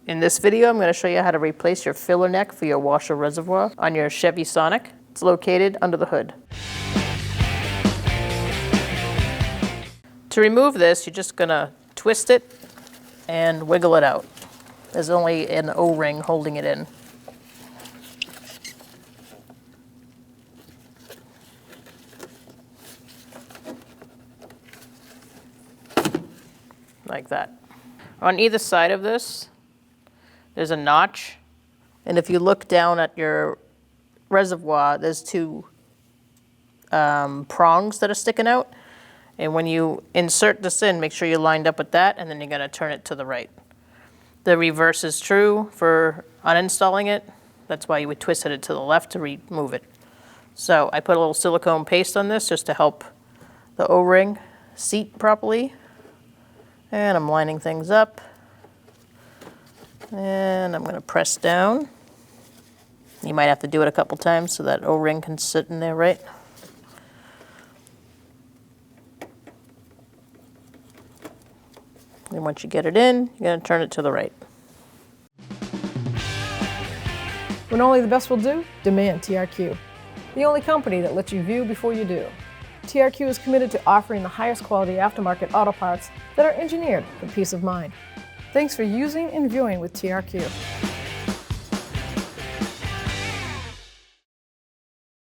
In this video, I'm going to show you how to replace your filler neck for your washer reservoir on your Chevy Sonic. It's located under the hood. To remove this, you're just going to twist it and wiggle it out. There's only an O-ring holding it in. Like that. On either side of this, there's a notch, and if you look down at your reservoir, there's two prongs that are sticking out, and when you insert this in, make sure you're lined up with that, and then you're going to turn it to the right. The reverse is true for uninstalling it. That's why you would twist it to the left to remove it. So I put a little silicone paste on this just to help the O-ring seat properly, and I'm lining things up. And I'm going to press down. You might have to do it a couple times so that O-ring can sit in there right. And once you get it in, you're going to turn it to the right. When only the best will do, demand TRQ. The only company that lets you view before you do. TRQ is committed to offering the highest quality aftermarket auto parts that are engineered for peace of mind. Thanks for using and viewing with TRQ.